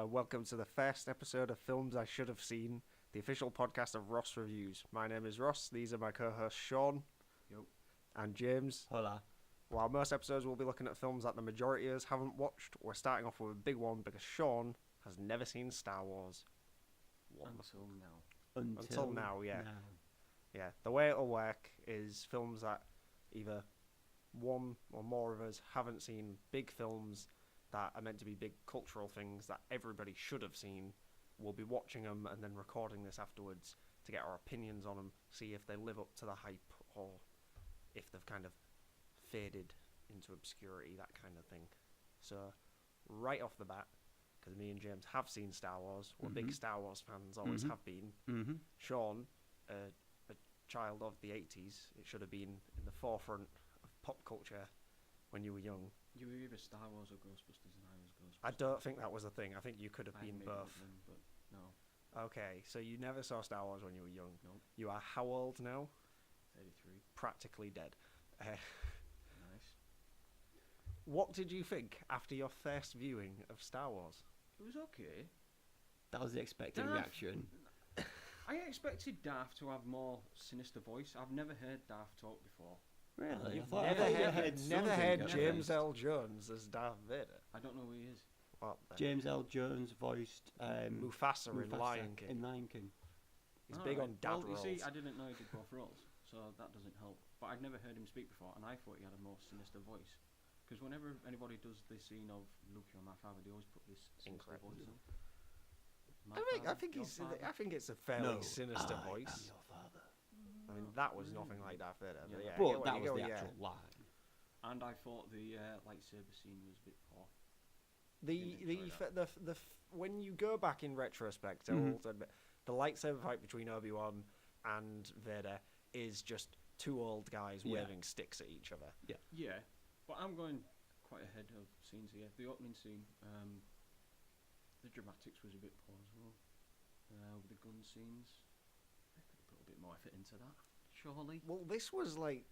Welcome to the first episode of Films I Should Have Seen, the official podcast of Ross Reviews. My name is Ross, these are my co-hosts Shaun and James. Hola. While most episodes will be looking at films that the majority of us haven't watched, we're starting off with a big one because Shaun has never seen Star Wars. Until now, yeah. Yeah, the way it'll work is films that either one or more of us haven't seen, big films that are meant to be big cultural things that everybody should have seen. We'll be watching them and then recording this afterwards to get our opinions on them, see if they live up to the hype or if they've kind of faded into obscurity, that kind of thing. So, right off the bat, because me and James have seen Star Wars, we're big Star Wars fans, always have been. Shaun, a child of the 80s, it should have been in the forefront of pop culture when you were young. You were either Star Wars or Ghostbusters, and I was Ghostbusters. I don't think that was a thing. I think you could have been both. Them, but no. Okay, so you never saw Star Wars when you were young. Nope. You are how old now? 33. Practically dead. Nice. What did you think after your first viewing of Star Wars? It was okay. That was the expected reaction. I expected Darth to have more sinister voice. I've never heard Darth talk before. Really? You've never heard James L. Jones as Darth Vader? I don't know who he is. What the? James L. Jones voiced Mufasa in Lion King. In Lion King. He's big on dad well, roles. You see, I didn't know he did both roles, so that doesn't help. But I'd never heard him speak before, and I thought he had a more sinister voice. Because whenever anybody does this scene of Luke, you're my father, they always put this sinister voice on. I think it's a fairly sinister voice. I am your father. I mean, that was nothing like Darth Vader. Yeah. But that was the actual line. And I thought the lightsaber scene was a bit poor. When you go back in retrospect, I will admit, the lightsaber fight between Obi-Wan and Vader is just two old guys waving sticks at each other. Yeah, but I'm going quite ahead of scenes here. The opening scene, the dramatics was a bit poor as well. With the gun scenes, they could have put a bit more effort into that, surely. Well, this was like...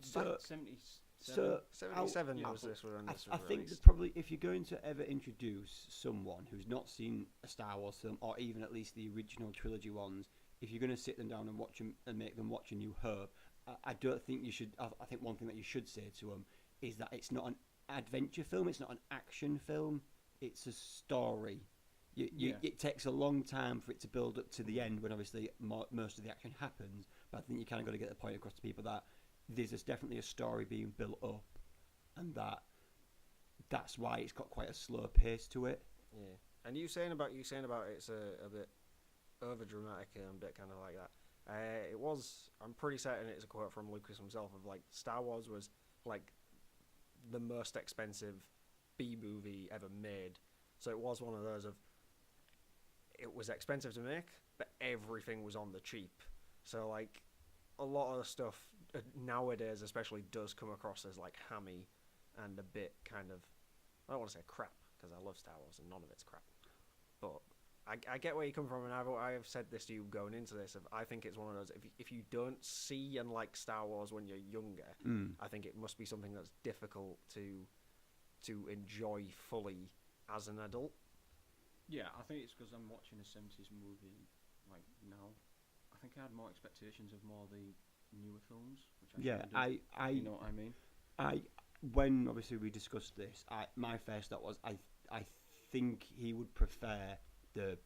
So, 77 was this when this was I think released. that probably if you're going to ever introduce someone who's not seen a Star Wars film, or even at least the original trilogy ones, if you're going to sit them down and watch them and make them watch A New Hope, I don't think you should. I think one thing that you should say to them is that it's not an adventure film, it's not an action film, it's a story. It takes a long time for it to build up to the end when obviously most of the action happens, but I think you kind of got to get the point across to people that there's definitely a story being built up, and that's why it's got quite a slow pace to it. Yeah, and you saying about it's a bit over dramatic and a bit kind of like that. It was. I'm pretty certain it's a quote from Lucas himself of like Star Wars was like the most expensive B movie ever made. So it was one of those of it was expensive to make, but everything was on the cheap. So like a lot of the stuff nowadays especially does come across as like hammy and a bit kind of, I don't want to say crap because I love Star Wars and none of it's crap, but I get where you come from, and I have said this to you going into this. I think it's one of those, if you don't see and like Star Wars when you're younger, I think it must be something that's difficult to enjoy fully as an adult. Yeah, I think it's because I'm watching a 70s movie like now. I think I had more expectations of more of the newer films, which I you know what I mean? When obviously we discussed this, my first thought was I think he would prefer the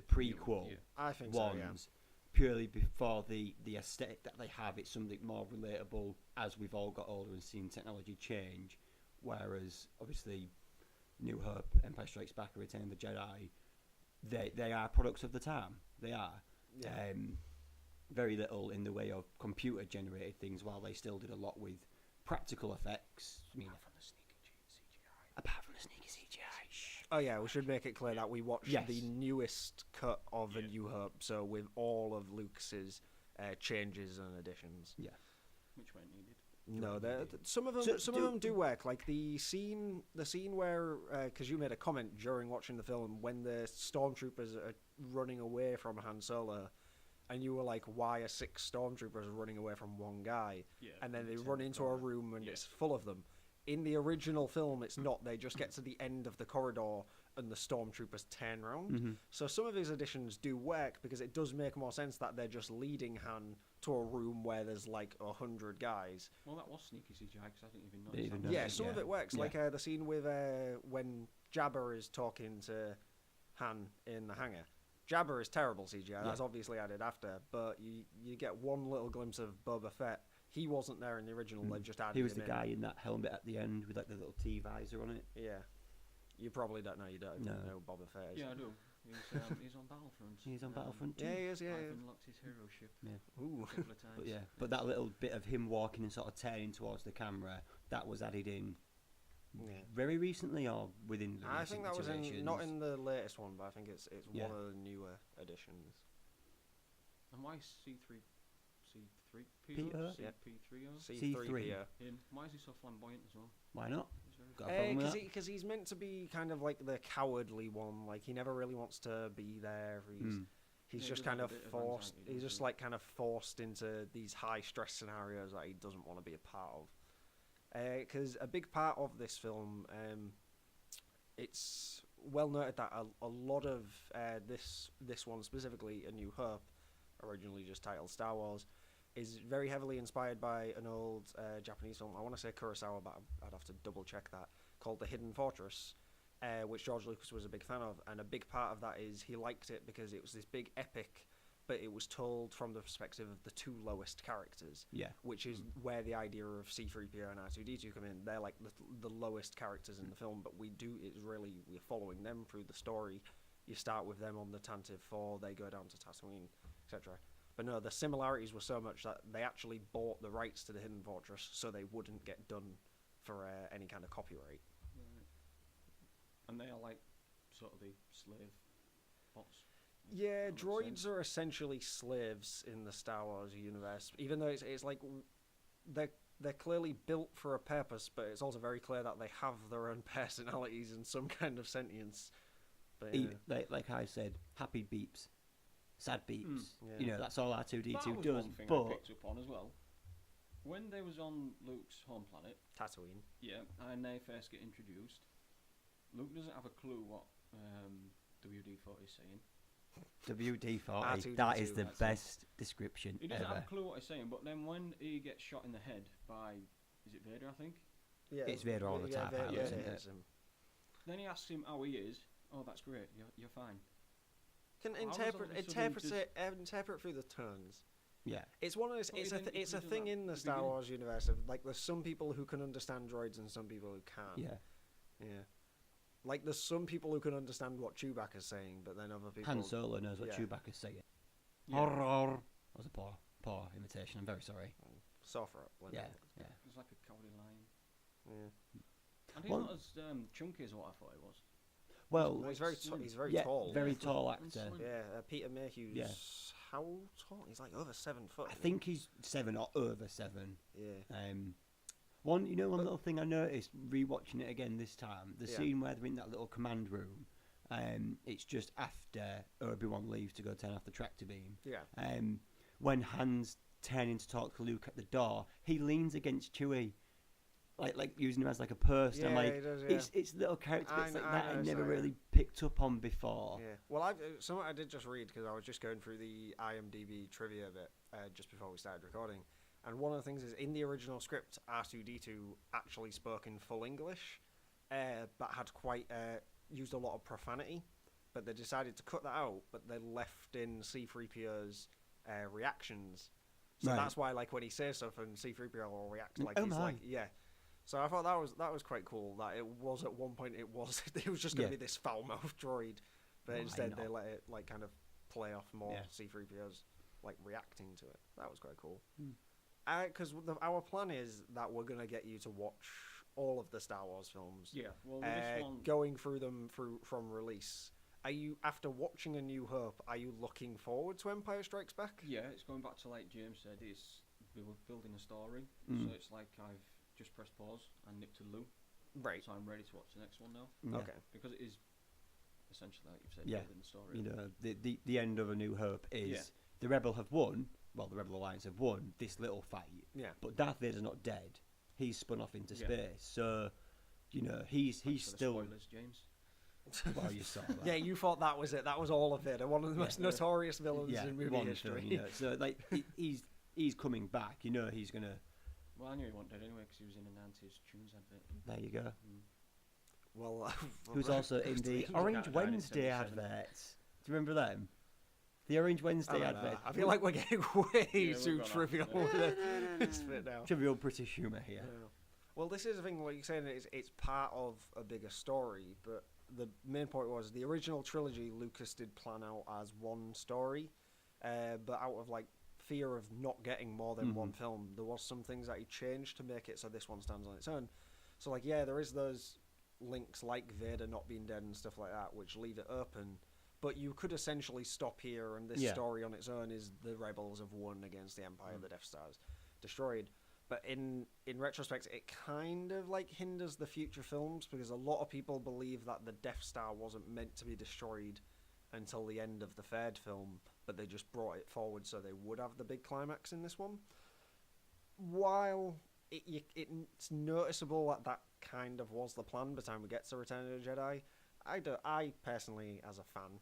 prequel I think ones purely before the aesthetic that they have. It's something more relatable as we've all got older and seen technology change, whereas obviously New Hope, Empire Strikes Back, and Return of the Jedi, they are products of the time. They are. Very little in the way of computer-generated things, while they still did a lot with practical effects. Apart from the sneaky CGI. Oh yeah, we should make it clear that we watched the newest cut of A New Hope, so with all of Lucas's changes and additions. Yeah. Which weren't needed. No, some of them do work. Like the scene where, because you made a comment during watching the film when the stormtroopers are running away from Han Solo, and you were like, "Why are 6 stormtroopers running away from one guy?" Yeah, and then they run into a room and it's full of them. In the original film, it's not. They just get to the end of the corridor and the stormtroopers turn round. Mm-hmm. So some of his additions do work because it does make more sense that they're just leading Han to a room where there's like 100 guys. Well, that was sneaky CGI because I didn't even notice. Didn't even that. notice Yeah, it, some of yeah. it works. Yeah. Like the scene with when Jabba is talking to Han in the hangar. Jabba is terrible CGI. That's obviously added after, but you get one little glimpse of Boba Fett. He wasn't there in the original. They just added He was him the in. guy in that helmet at the end with like the little T visor on it. Yeah. You probably don't know. You don't No. know who Boba Fett is. Yeah, I do. He's on Battlefront. He's on Battlefront too. Yeah, he is. Yeah. I've unlocked his hero ship Yeah. Ooh. a couple of times. But yeah, but that little bit of him walking and sort of turning towards the camera, that was added in Yeah. very recently or within the I recent think that was iterations? not in the latest one, but I think it's Yeah. one of the newer editions. And why C3PO? Peter? Yeah. C3PO? C3PO. Him. Why is he so flamboyant as well? Why not? He's very Got a problem with that? Because he's meant to be kind of like the cowardly one. Like he never really wants to be there. He's Yeah, just he does kind have of a bit of forced. anxiety, He's doesn't just he? like kind of forced into these high stress scenarios that he doesn't want to be a part of. Because a big part of this film, it's well noted that a lot of this one specifically, A New Hope, originally just titled Star Wars, is very heavily inspired by an old Japanese film. I want to say Kurosawa, but I'd have to double check that. Called The Hidden Fortress, which George Lucas was a big fan of, and a big part of that is he liked it because it was this big epic, but it was told from the perspective of the two lowest characters. Yeah. Which is where the idea of C-3PO and R2-D2 come in. They're like the lowest characters in the film, but we're following them through the story. You start with them on the Tantive 4, they go down to Tatooine, etc. But no, the similarities were so much that they actually bought the rights to the Hidden Fortress so they wouldn't get done for any kind of copyright. Right. And they are like sort of the slave bots. Yeah, That makes droids sense. are essentially slaves in the Star Wars universe, even though it's like they're clearly built for a purpose, but it's also very clear that they have their own personalities and some kind of sentience. But Like I said, happy beeps, sad beeps. Yeah. You know, that's all That R2D2 was does. one thing I But picked up on as well. When they was on Luke's home planet, Tatooine. yeah, and they first get introduced, Luke doesn't have a clue what WD-40 is saying. WD-40, that is the that's it. best description He doesn't ever. have a clue what he's saying, but then when he gets shot in the head by, is it Vader, I think? Yeah, It's Vader all the time, Vader Vader isn't it? hits him. Then he asks him how he is. Oh, that's great. You're fine. Can How was all interpret of a sudden interpret through the turns. Yeah. It's one of those. Well, It's he a didn't- it's he a did thing that in at the the Star beginning. Wars universe of like there's some people who can understand droids and some people who can't. Yeah. Yeah. Like there's some people who can understand what Chewbacca's saying, but then other people. Han Solo knows what yeah. Chewbacca's saying. Yeah. Horror. That was a poor imitation. I'm very sorry. Sore throat. blend Yeah. it. Yeah. He's like a cowardly lion. Yeah. And he's Well- not as chunky as what I thought he was. Well, Well, he's very yeah, tall. very Yeah, tall and actor. slim. Yeah, Peter Mayhew's. Yeah. How tall? He's like over 7 foot. I think he's 7 or over 7. Yeah. One little thing I noticed rewatching it again this time, the Yeah. scene where they're in that little command room. It's just after Obi-Wan leaves to go turn off the tractor beam. Yeah. When Han's turning to talk to Luke at the door, he leans against Chewie, like using him as like a purse. And I'm Yeah, like, he does, yeah. it's little character bits I like that I noticed never that, yeah. really picked up on before. Yeah. Well, something I did just read because I was just going through the IMDb trivia bit just before we started recording, and one of the things is in the original script, R2-D2 actually spoke in full English, but had quite used a lot of profanity. But they decided to cut that out, but they left in C-3PO's reactions. So Right. that's why, like, when he says stuff and C-3PO will react like Oh he's my. like, yeah. So I thought that was quite cool. That it was at one point it was just going to Yeah. be this foul-mouthed droid, but Why instead they not? let it like kind of play off more Yeah. C-3PO's like reacting to it. That was quite cool. Hmm. Because our plan is that we're going to get you to watch all of the Star Wars films. Yeah. Well, with this one, Going through them from release. Are you, after watching A New Hope, are you looking forward to Empire Strikes Back? yeah, it's going back to like James said. We were building a story, Mm. so it's like I've just pressed pause and nipped to Lou, Right. so I'm ready to watch the next one now Yeah. Okay. because it is essentially like you've said, Yeah. building the story. You know, the end of A New Hope is Yeah. the Rebel have won. Well, the Rebel Alliance have won this little fight, Yeah. but Darth Vader's not dead. He's spun off into Yeah. space, so you know he's Thanks for the still spoilers, James. Well, you saw that. Yeah, you thought that was it. That was all of Vader, one of the most notorious villains in movie one history. film, you know. So like he's coming back. You know he's gonna. Well, I knew he wasn't dead anyway because he was in a 90s tunes advert. There you go. Well, Who's also in the Orange Wednesday adverts? Do you remember them? The Orange Wednesday advert. I feel like we're getting way too gone trivial off. with this bit now. Trivial British humour here. Yeah. Well, this is the thing, like you're saying, it's part of a bigger story, but the main point was the original trilogy Lucas did plan out as one story, but out of like fear of not getting more than one film, there was some things that he changed to make it so this one stands on its own. So like, yeah, there is those links like Vader not being dead and stuff like that, which leave it open. But you could essentially stop here, and this story on its own is the rebels have won against the Empire, the Death Star's destroyed. But in retrospect, it kind of like hinders the future films, because a lot of people believe that the Death Star wasn't meant to be destroyed until the end of the third film, but they just brought it forward so they would have the big climax in this one. While it's noticeable that kind of was the plan by the time we get to Return of the Jedi, I personally, as a fan,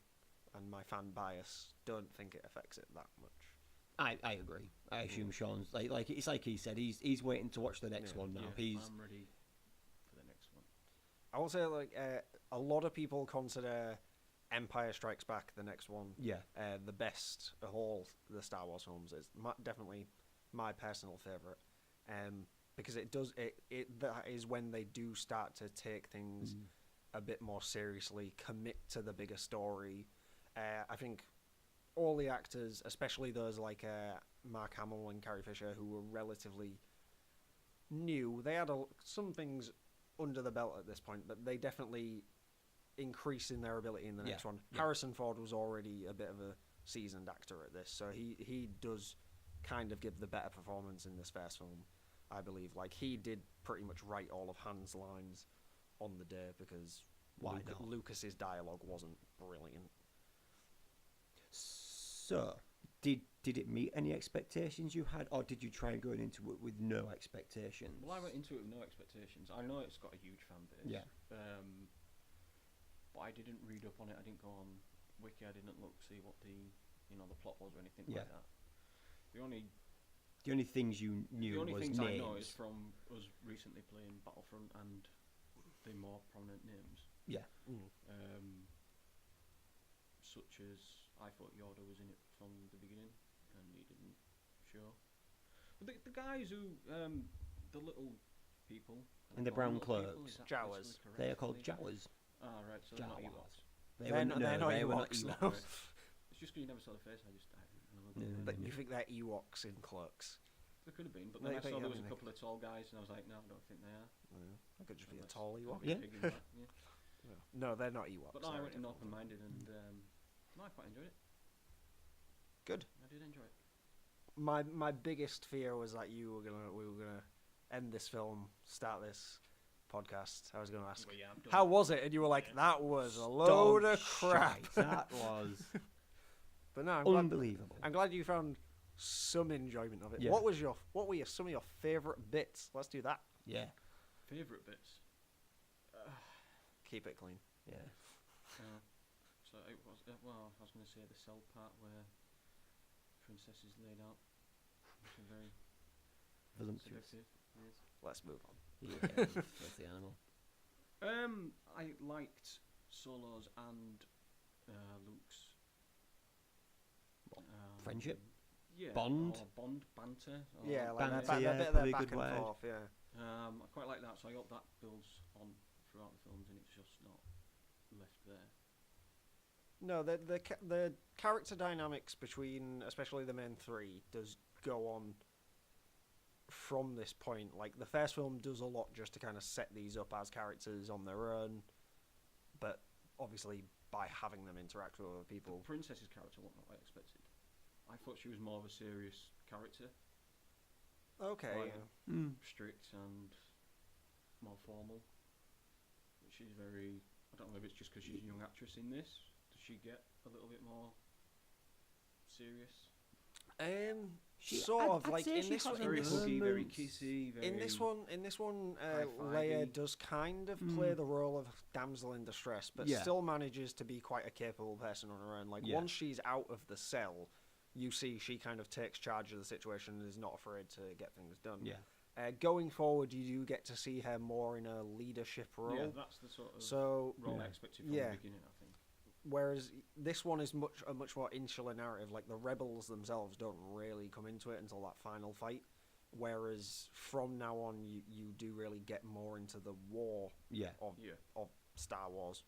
and my fan bias, don't think it affects it that much. I agree. I assume Sean's like it's like he said. He's waiting to watch the next one now. I'm ready for the next one. I will say, like, a lot of people consider Empire Strikes Back, the next one, the best of all the Star Wars films. It's definitely my personal favorite, because that is when they do start to take things a bit more seriously, commit to the bigger story. I think all the actors, especially those like Mark Hamill and Carrie Fisher, who were relatively new, they had some things under the belt at this point, but they definitely increase in their ability in the next one. Harrison Ford was already a bit of a seasoned actor at this, so he does kind of give the better performance in this first film, I believe. Like, he did pretty much write all of Han's lines on the day, because Lucas's dialogue wasn't brilliant. So, did it meet any expectations you had, or did you try going into it with no expectations? Well, I went into it with no expectations. I know it's got a huge fan base. Yeah. But I didn't read up on it. I didn't go on Wiki. I didn't see what the plot was or anything like that. The only things you knew was names. The only things I know is from us recently playing Battlefront and the more prominent names. Yeah. Such as, I thought Yoda was in it from the beginning, and he didn't show. But the guys who, the little people... In the brown clothes. Jawas. They are called Jawas. Ah, right, so they're not Ewoks. They're not Ewoks, no. It's just because you never saw the face, I didn't know. But you think they're Ewoks in cloaks? There could have been, but then I saw there was a couple of tall guys, and I was like, no, I don't think they are. That could just be a tall Ewok. No, they're not Ewoks. But no, I went in open-minded, and I quite enjoyed it. Good. I did enjoy it. My biggest fear was that we were gonna end this film, start this podcast. I was gonna ask, how was it? And you were like, that was a load of crap. That was. But no, unbelievable. I'm glad you found some enjoyment of it. Yeah. What were some of your favourite bits? Let's do that. Yeah. Favourite bits. Keep it clean. Yeah. So it was. Well, I was going to say the cell part where Princess is laid out. It's a very voluptuous. seductive. Yes. Let's move on. Yeah, that's the animal. I liked Solo's and Luke's friendship. Yeah. Bond. Or bond banter. Or Yeah, like banter, a bit of probably back good and word. forth. Yeah. I quite like that, so I hope that builds on throughout the films, and it's just not left there. No, the character dynamics between, especially the main three, does go on from this point. Like, the first film does a lot just to kind of set these up as characters on their own, but obviously by having them interact with other people. The Princess's character wasn't what I expected. I thought she was more of a serious character. Okay. Like, yeah. strict and more formal. But she's very... I don't know if it's just because she's a young actress in this. Does she get a little bit more serious? Sort of, like, in this one, Very huggy, very kissy. Very in this one, Leia does kind of play the role of damsel in distress, but still manages to be quite a capable person on her own. Like, once she's out of the cell, you see she kind of takes charge of the situation and is not afraid to get things done. Yeah. Going forward, you do get to see her more in a leadership role. Yeah, that's the sort of role I expected from the beginning, I think. Whereas this one is a much more insular narrative. Like, the rebels themselves don't really come into it until that final fight. Whereas from now on, you do really get more into the war of Star Wars.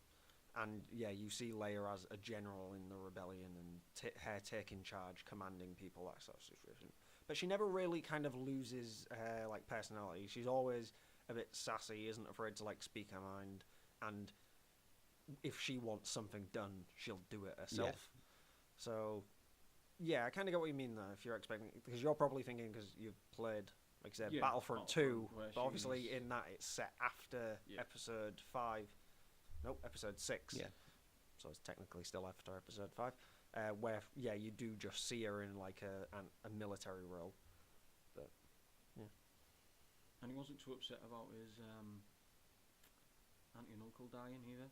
And you see Leia as a general in the rebellion and her taking charge, commanding people, that sort of situation. But she never really kind of loses her like personality. She's always a bit sassy, isn't afraid to like speak her mind, and if she wants something done, she'll do it herself. Yeah. So, I kind of get what you mean there. If you're expecting, because you're probably thinking because you've played, like I said, Battlefront 2, but obviously in that it's set after episode 5. Nope, episode 6. Yeah. So it's technically still after episode 5, where you do just see her in like a military role. But and he wasn't too upset about his auntie and uncle dying either.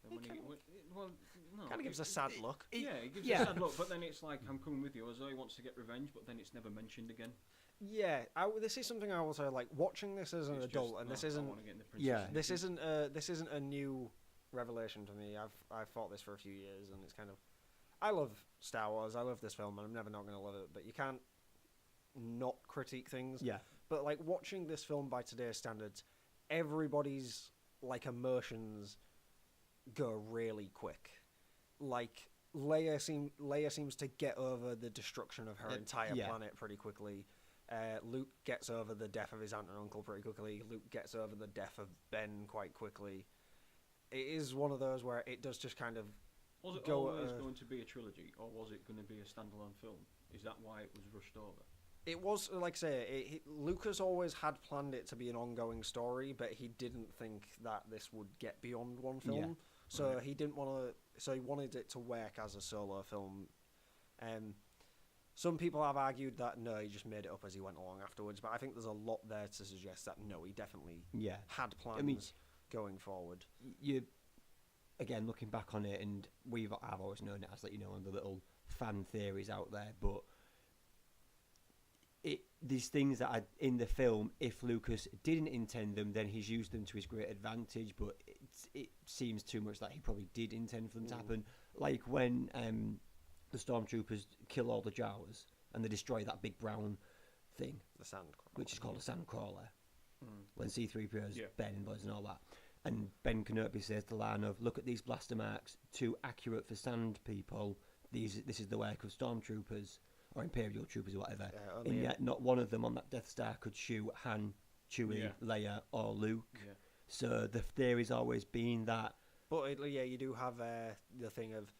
Kind of gives a sad look. He gives a sad look, but then it's like, I'm coming with you, as though he wants to get revenge, but then it's never mentioned again. Yeah, this is something I will say. Like, watching this as an adult, and this isn't this isn't a new revelation to me. I've thought this for a few years, and it's kind of, I love Star Wars. I love this film, and I'm never not going to love it. But you can't not critique things. Yeah. But like watching this film by today's standards, everybody's like emotions go really quick. Like Leia seems to get over the destruction of her entire planet pretty quickly. Luke gets over the death of his aunt and uncle pretty quickly. Luke gets over the death of Ben quite quickly. It is one of those where it does just kind of was it always going to be a trilogy, or was it going to be a standalone film? Is that why it was rushed over? It was, like I say, Lucas always had planned it to be an ongoing story, but he didn't think that this would get beyond one film. Yeah. So he didn't want to. So he wanted it to work as a solo film. Some people have argued that no, he just made it up as he went along afterwards. But I think there's a lot there to suggest that no, he definitely had plans going forward. You, again, looking back on it, and I've always known it as one of the little fan theories out there, but these things that are in the film, if Lucas didn't intend them, then he's used them to his great advantage. But it seems too much that he probably did intend for them to happen. Like when the stormtroopers kill all the Jawas and they destroy that big brown thing, the sandcrawler, which is called a sandcrawler. When C-3PO's Ben and boys and all that, and Ben Kenobi says the line of, "Look at these blaster marks, too accurate for sand people. This is the work of stormtroopers." Or Imperial troopers or whatever, and yet not one of them on that Death Star could shoot Han, Chewie, Leia, or Luke. Yeah. So the theory's always been that. But you do have the thing of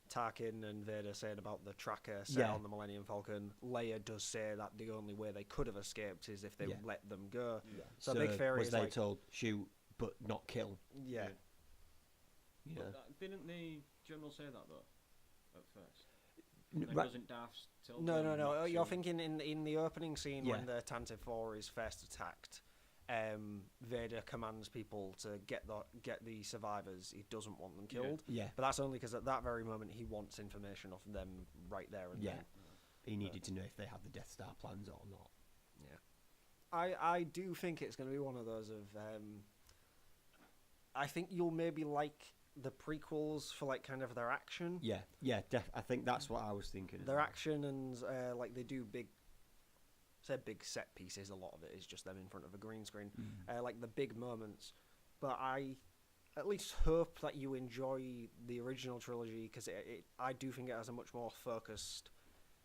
Tarkin and Vader saying about the tracker set on the Millennium Falcon. Leia does say that the only way they could have escaped is if they let them go. Yeah. So big theory was they told shoot but not kill. Yeah. But didn't the general say that though at first? Doesn't Darth tell No. You're thinking in the opening scene when the Tantive 4 is first attacked, Vader commands people to get the survivors. He doesn't want them killed. Yeah. But that's only because at that very moment he wants information off them right there and then. He needed to know if they had the Death Star plans or not. Yeah. I do think it's going to be one of those of. I think you'll maybe like the prequels for like kind of their action. I think that's what I was thinking. Their action and like they do big set pieces. A lot of it is just them in front of a green screen, like the big moments. But I at least hope that you enjoy the original trilogy because I do think it has a much more focused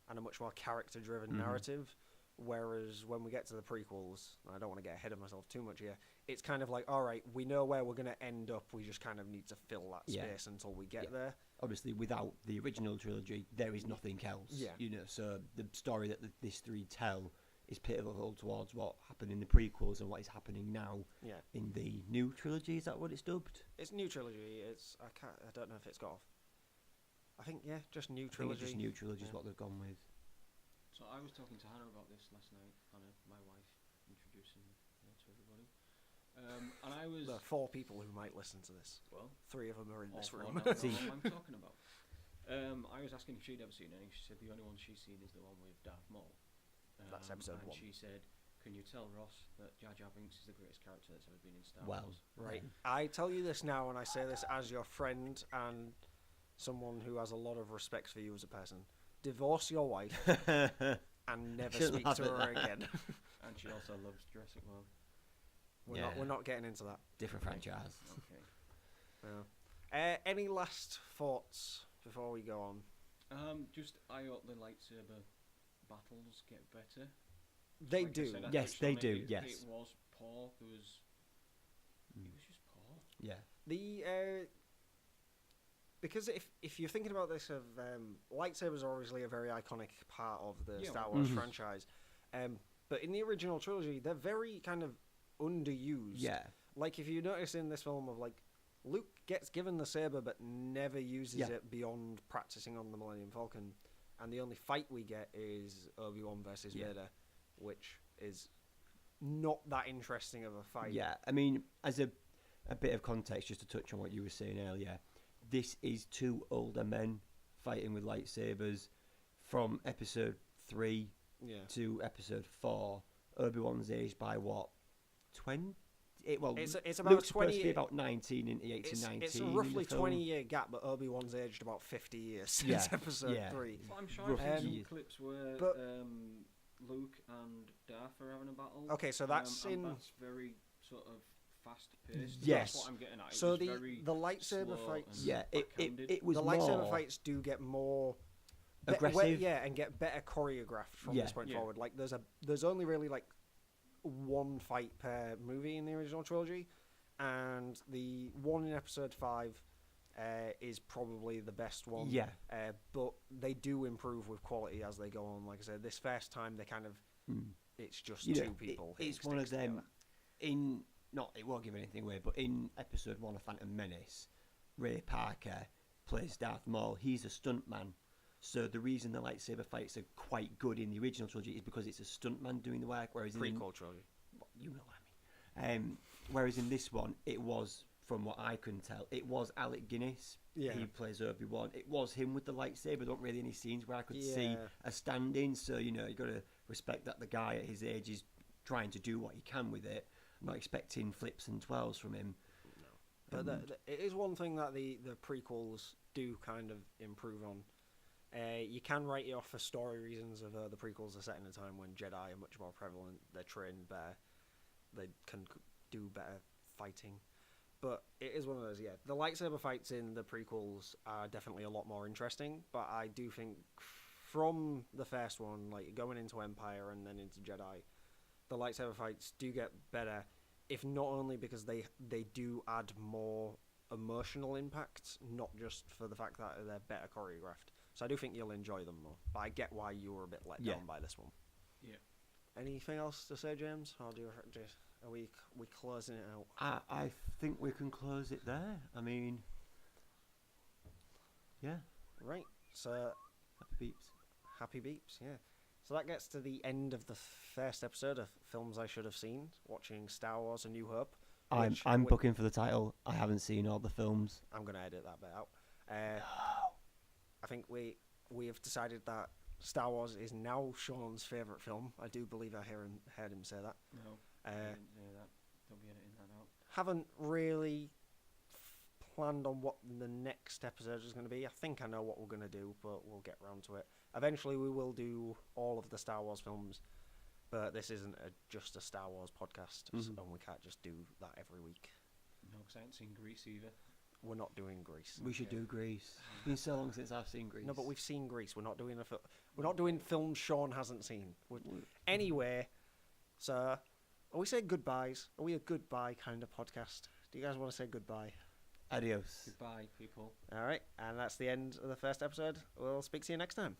and a much more character-driven narrative. Whereas when we get to the prequels, I don't want to get ahead of myself too much here, it's kind of like, all right, we know where we're going to end up, we just kind of need to fill that space until we get there. Obviously, without the original trilogy, there is nothing else. So the story that these three tell is pivotal towards what happened in the prequels and what is happening now in the new trilogy. Is that what it's dubbed? It's new trilogy. I don't know if it's got off. I think, just new trilogy. Just new trilogy is what they've gone with. So I was talking to Hannah about this last night. Hannah, my wife, introducing her to everybody. And I was... There are 4 people who might listen to this. Well, 3 of them are in all this 4 room. now know what I'm talking about. I was asking if she'd ever seen any. She said the only one she's seen is the one with Darth Maul. That's episode and 1. She said, "Can you tell Ross that Jar Jar Binks is the greatest character that's ever been in Star Well, Wars?" Right. I tell you this now, and I say this as your friend and someone who has a lot of respect for you as a person. Divorce your wife and never She'll speak laugh to at her that. again. And she also loves Jurassic World. We're not getting into that. Different franchise. Okay. No. Any last thoughts before we go on? Just I hope the lightsaber battles get better. They Like I do. said, I Yes, touched they on it. do, It yes. was poor. It was just poor. Yeah. The because if you're thinking about this, lightsabers are obviously a very iconic part of the Yeah. Star Wars Mhm. franchise, but in the original trilogy, they're very kind of underused. Yeah. Like if you notice in this film of like Luke gets given the saber but never uses Yeah. it beyond practicing on the Millennium Falcon, and the only fight we get is Obi-Wan versus Yeah. Vader, which is not that interesting of a fight. Yeah, I mean, as a bit of context, just to touch on what you were saying earlier, this is 2 older men fighting with lightsabers from episode 3 Yeah. to episode 4. Obi-Wan's aged by what? 20? It's about Luke's supposed 20 to be about 19 in 1819. It's a in roughly the film. 20-year gap, but Obi-Wan's aged about 50 years since Yeah, episode yeah. 3. But I'm sure Roughly I've seen years. some clips where But- Luke and Darth are having a battle. Okay, so that's and in... that's very sort of fast paced. Yes. That's what I'm getting at. It So was the very lightsaber slow fights... and Yeah, it backhanded. was the more lightsaber fights do get more... aggressive. and get better choreographed from Yeah. this point Yeah. forward. Like, there's only really, like, 1 fight per movie in the original trilogy, and the one in episode 5 is probably the best one. Yeah. But they do improve with quality as they go on. Like I said, this first time they kind of... Mm. It's just You know, 2 people. hitting it's one of sticks them. together. It won't give anything away, but in episode 1 of Phantom Menace, Ray Parker plays Darth Maul. He's a stuntman. So the reason the lightsaber fights are quite good in the original trilogy is because it's a stuntman doing the work, whereas in Prequel trilogy. you know what I mean. Whereas in this one, it was, from what I can tell, it was Alec Guinness. Yeah. He plays Obi-Wan. It was him with the lightsaber. There weren't really any scenes where I could see Yeah. a stand-in. So, you know, you got to respect that the guy at his age is trying to do what he can with it. I'm not expecting flips and twirls from him. But it is one thing that the prequels do kind of improve on. You can write it off for story reasons of the prequels are set in a time when Jedi are much more prevalent. They're trained better. They can do better fighting. But it is one of those, yeah. The lightsaber fights in the prequels are definitely a lot more interesting. But I do think from the first one, like going into Empire and then into Jedi, the lightsaber fights do get better. If not only because they do add more emotional impact, not just for the fact that they're better choreographed. So I do think you'll enjoy them more. But I get why you were a bit let Yeah. down by this one. Yeah. Anything else to say, James? Or are we closing it out? I think we can close it there. I mean, yeah, Right. So happy beeps. happy beeps, yeah. So that gets to the end of the first episode of Films I Should Have Seen, watching Star Wars A New Hope. which I'm we- booking for the title. I haven't seen all the films. I'm going to edit that bit out. I think we have decided that Star Wars is now Shaun's favourite film. I do believe I heard him say that. No, I Uh, didn't say that. Don't be editing that out. haven't really planned on what the next episode is going to be. I think I know what we're going to do, but we'll get round to it. Eventually we will do all of the Star Wars films, but this isn't just a Star Wars podcast, Mhm. and we can't just do that every week. No, because I ain't seen Grease either. We're not doing Grease. We should Okay. do Grease. It's been so long since I've seen Grease. No, but we've seen Grease. We're not doing we're not doing films Shaun hasn't seen. Anyway, so are we saying goodbyes? Are we a goodbye kind of podcast? Do you guys want to say goodbye? Adios. Goodbye, people. All right, and that's the end of the first episode. We'll speak to you next time.